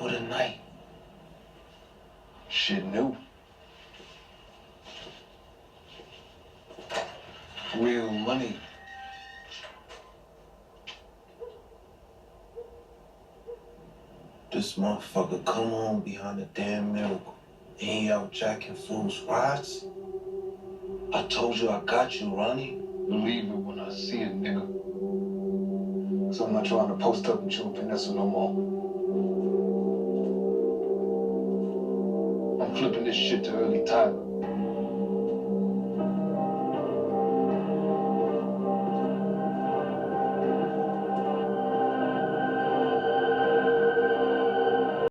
for the night. Shit new. Real money. This motherfucker come on behind the damn miracle. He out jacking fools' rides. I told you I got you, Ronnie. Believe it when I see it, nigga. So I'm not trying to post up with you and Vanessa no more. I'm flipping this shit to early Tyler.